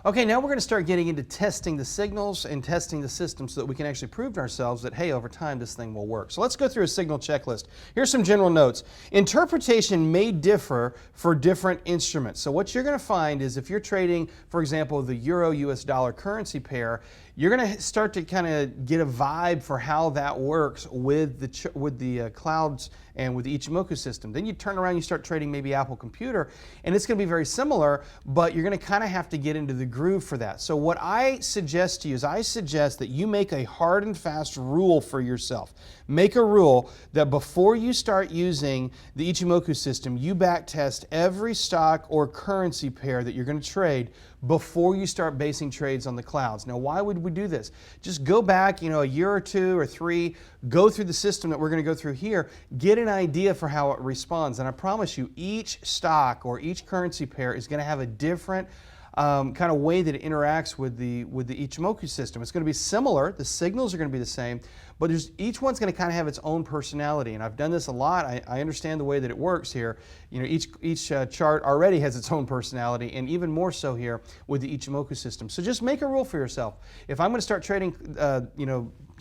Okay, now we're going to start getting into testing the signals and testing the system so that we can actually prove to ourselves that, hey, over time this thing will work. So let's go through a signal checklist. Here's some general notes. Interpretation may differ for different instruments. So what you're going to find is if you're trading, for example, the Euro-US dollar currency pair, you're going to start to kind of get a vibe for how that works with the clouds and with the Ichimoku system. Then you turn around, you start trading maybe Apple Computer, and it's going to be very similar, but you're going to kind of have to get into the groove for that. So what I suggest to you is I suggest that you make a hard and fast rule for yourself. Make a rule that before you start using the Ichimoku system, you back test every stock or currency pair that you're going to trade before you start basing trades on the clouds. Now, why would we do this? Just go back, a year or two or three, go through the system that we're going to go through here, get an idea for how it responds. And I promise you, each stock or each currency pair is going to have a different kind of way that it interacts with the Ichimoku system. It's going to be similar, the signals are going to be the same, but each one's going to kind of have its own personality. And I've done this a lot. I understand the way that it works here. Each chart already has its own personality, and even more so here with the Ichimoku system. So just make a rule for yourself. If I'm going to start trading,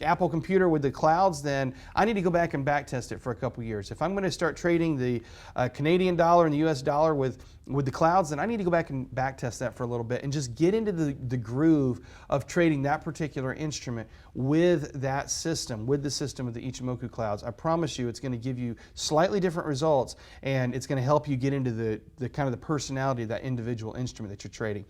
Apple Computer with the clouds, then I need to go back and back test it for a couple years. If I'm going to start trading the Canadian dollar and the US dollar with the clouds, then I need to go back and back test that for a little bit and just get into the groove of trading that particular instrument with that system, with the system of the Ichimoku clouds. I promise you it's going to give you slightly different results, and it's going to help you get into the kind of the personality of that individual instrument that you're trading.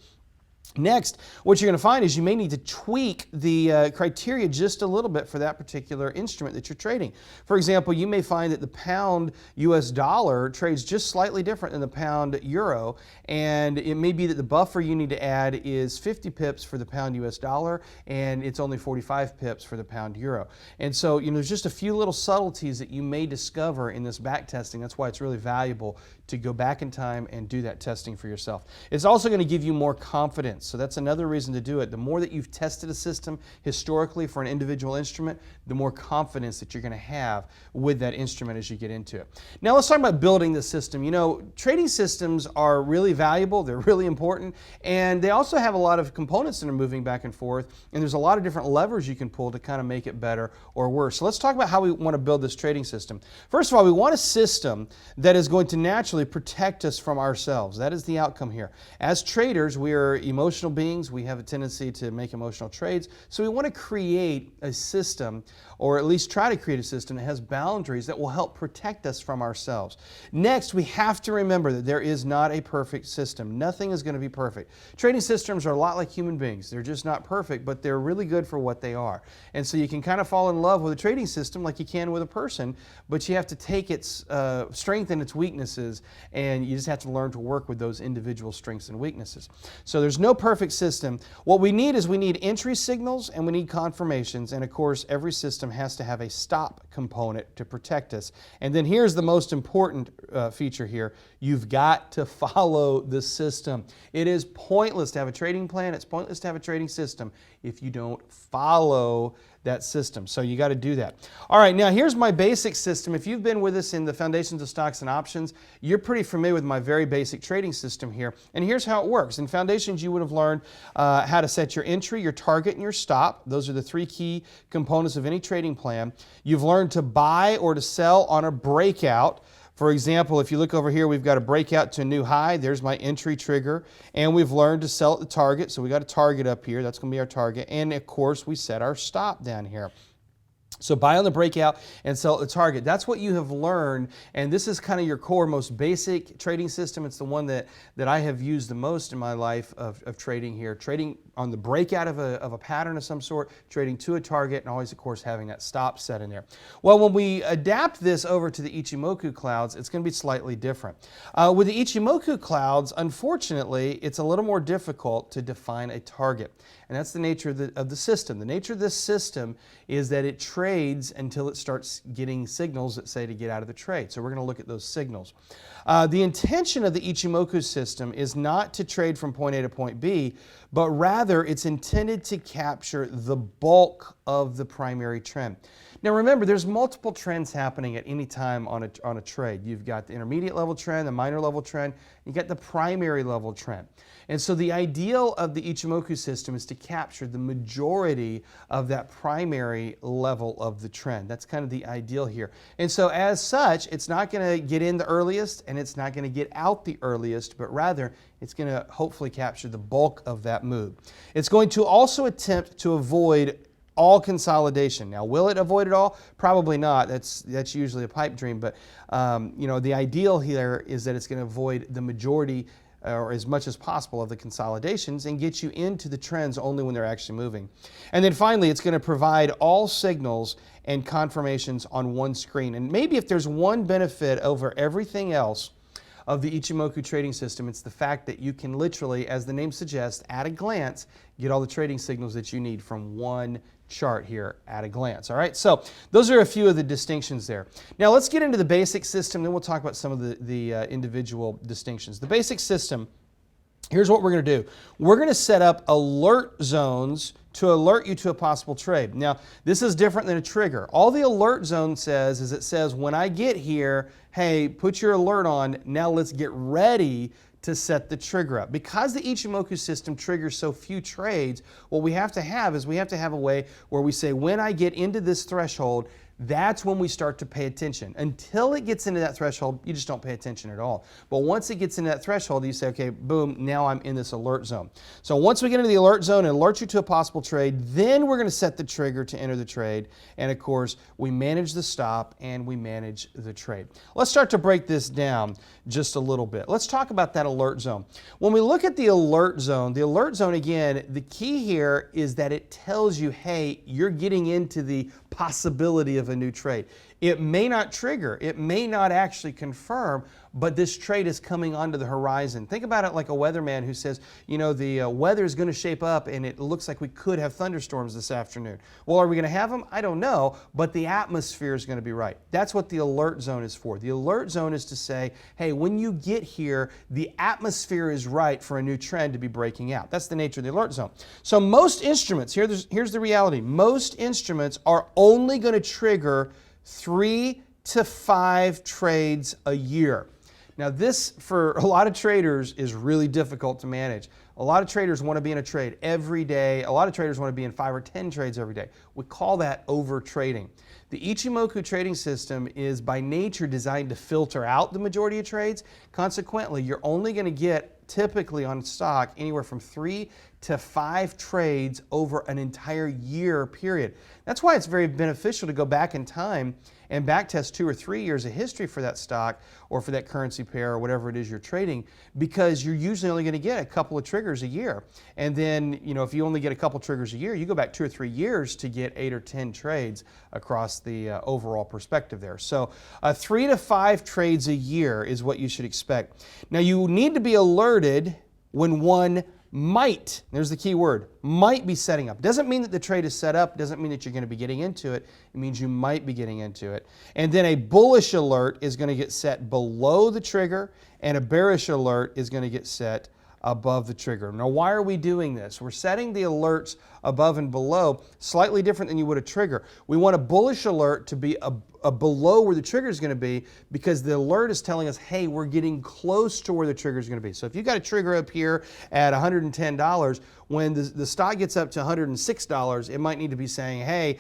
Next, what you're going to find is you may need to tweak the criteria just a little bit for that particular instrument that you're trading. For example, you may find that the pound US dollar trades just slightly different than the pound euro, and it may be that the buffer you need to add is 50 pips for the pound US dollar, and it's only 45 pips for the pound euro. And so, there's just a few little subtleties that you may discover in this back testing. That's why it's really valuable to go back in time and do that testing for yourself. It's also going to give you more confidence. So that's another reason to do it. The more that you've tested a system historically for an individual instrument, the more confidence that you're going to have with that instrument as you get into it. Now let's talk about building the system. Trading systems are really valuable, they're really important, and they also have a lot of components that are moving back and forth, and there's a lot of different levers you can pull to kind of make it better or worse. So let's talk about how we want to build this trading system. First of all, we want a system that is going to naturally protect us from ourselves. That is the outcome here. As traders, we are emotional beings. We have a tendency to make emotional trades. So we want to create a system, or at least try to create a system that has boundaries that will help protect us from ourselves. Next, we have to remember that there is not a perfect system. Nothing is going to be perfect. Trading systems are a lot like human beings. They're just not perfect, but they're really good for what they are. And so you can kind of fall in love with a trading system like you can with a person, but you have to take its strength and its weaknesses, and you just have to learn to work with those individual strengths and weaknesses. So there's no perfect system. What we need is we need entry signals and we need confirmations, and of course every system has to have a stop component to protect us. And then here's the most important feature here. You've got to follow the system. It is pointless to have a trading plan. It's pointless to have a trading system if you don't follow that system. So you got to do that. All right, now here's my basic system. If you've been with us in the Foundations of Stocks and Options, you're pretty familiar with my very basic trading system here. And here's how it works. In Foundations, you would have learned how to set your entry, your target, and your stop. Those are the three key components of any trading plan. You've learned to buy or to sell on a breakout. For example, if you look over here, we've got a breakout to a new high. There's my entry trigger. And we've learned to sell at the target. So we got a target up here. That's going to be our target. And of course, we set our stop down here. So buy on the breakout and sell at the target. That's what you have learned, and this is kind of your core, most basic trading system. It's the one that I have used the most in my life of trading here. Trading on the breakout of a pattern of some sort, trading to a target, and always, of course, having that stop set in there. Well, when we adapt this over to the Ichimoku clouds, it's going to be slightly different. With the Ichimoku clouds, unfortunately, it's a little more difficult to define a target, and that's the nature of the system. The nature of this system is that it trades until it starts getting signals that say to get out of the trade. So we're going to look at those signals. The intention of the Ichimoku system is not to trade from point A to point B, but rather it's intended to capture the bulk of the primary trend. Now remember, there's multiple trends happening at any time on a trade. You've got the intermediate level trend, the minor level trend, You got the primary level trend. And so the ideal of the Ichimoku system is to capture the majority of that primary level of the trend. That's kind of the ideal here. And so as such, it's not going to get in the earliest and it's not going to get out the earliest, but rather it's going to hopefully capture the bulk of that move. It's going to also attempt to avoid all consolidation. Now, will it avoid it all? Probably not. That's usually a pipe dream, but you know, the ideal here is that it's going to avoid the majority or as much as possible of the consolidations and get you into the trends only when they're actually moving. And then finally, it's going to provide all signals and confirmations on one screen. And maybe if there's one benefit over everything else of the Ichimoku trading system, it's the fact that you can literally, as the name suggests, at a glance, get all the trading signals that you need from one chart here at a glance. All right, so those are a few of the distinctions there. Now let's get into the basic system, then we'll talk about some of the individual distinctions. The basic system, here's what we're going to do. We're going to set up alert zones to alert you to a possible trade. Now, this is different than a trigger. All the alert zone says is it says, when I get here, hey, put your alert on, now let's get ready to set the trigger up. Because the Ichimoku system triggers so few trades, what we have to have is we have to have a way where we say, when I get into this threshold, that's when we start to pay attention. Until it gets into that threshold, you just don't pay attention at all. But once it gets into that threshold, you say, okay, boom, now I'm in this alert zone. So once we get into the alert zone and alert you to a possible trade, then we're going to set the trigger to enter the trade. And of course, we manage the stop and we manage the trade. Let's start to break this down just a little bit. Let's talk about that alert zone. When we look at the alert zone again, the key here is that it tells you, hey, you're getting into the possibility of a new trade. It may not trigger, it may not actually confirm, but this trade is coming onto the horizon. Think about it like a weatherman who says, you know, the weather is going to shape up and it looks like we could have thunderstorms this afternoon. Well, are we going to have them? I don't know, but the atmosphere is going to be right. That's what the alert zone is for. The alert zone is to say, hey, when you get here, the atmosphere is right for a new trend to be breaking out. That's the nature of the alert zone. So most instruments, here's the reality, most instruments are only going to trigger 3 to 5 trades a year. Now this, for a lot of traders, is really difficult to manage. A lot of traders want to be in a trade every day. A lot of traders want to be in 5 or 10 trades every day. We call that over trading. The Ichimoku trading system is by nature designed to filter out the majority of trades. Consequently, you're only going to get typically on stock anywhere from 3 to 5 trades over an entire year period. That's why it's very beneficial to go back in time and backtest 2 or 3 years of history for that stock or for that currency pair or whatever it is you're trading, because you're usually only going to get a couple of triggers a year. And then, you know, if you only get a couple triggers a year, you go back 2 or 3 years to get 8 or 10 trades across the overall perspective there. So 3 to 5 trades a year is what you should expect. Now you need to be alerted when one might, there's the key word, might be setting up. Doesn't mean that the trade is set up, doesn't mean that you're going to be getting into it. It means you might be getting into it. And then a bullish alert is going to get set below the trigger, and a bearish alert is going to get set above the trigger. Now, why are we doing this? We're setting the alerts above and below slightly different than you would a trigger. We want a bullish alert to be below where the trigger is going to be, because the alert is telling us, hey, we're getting close to where the trigger is going to be. So if you got a trigger up here at $110, when the stock gets up to $106, it might need to be saying, hey,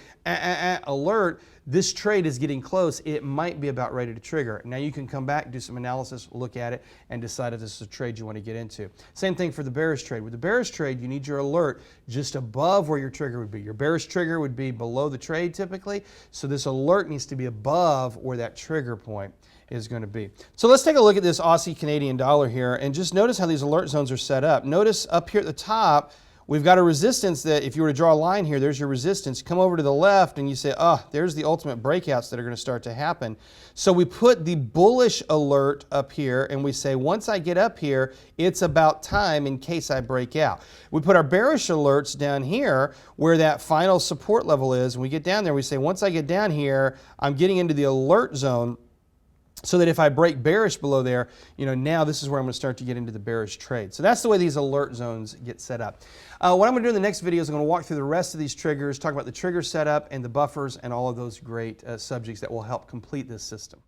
alert, this trade is getting close. It might be about ready to trigger. Now you can come back, do some analysis, look at it, and decide if this is a trade you want to get into. Same thing for the bearish trade. With the bearish trade, you need your alert just above where your trigger would be. Your bearish trigger would be below the trade typically, so this alert needs to be above where that trigger point is going to be. So let's take a look at this Aussie Canadian dollar here and just notice how these alert zones are set up. Notice up here at the top, we've got a resistance that if you were to draw a line here, there's your resistance. Come over to the left and you say, oh, there's the ultimate breakouts that are going to start to happen. So we put the bullish alert up here and we say, once I get up here, it's about time in case I break out. We put our bearish alerts down here where that final support level is. And we get down there, we say, once I get down here, I'm getting into the alert zone, so that if I break bearish below there, you know, now this is where I'm going to start to get into the bearish trade. So that's the way these alert zones get set up. What I'm going to do in the next video is I'm going to walk through the rest of these triggers, talk about the trigger setup and the buffers and all of those great subjects that will help complete this system.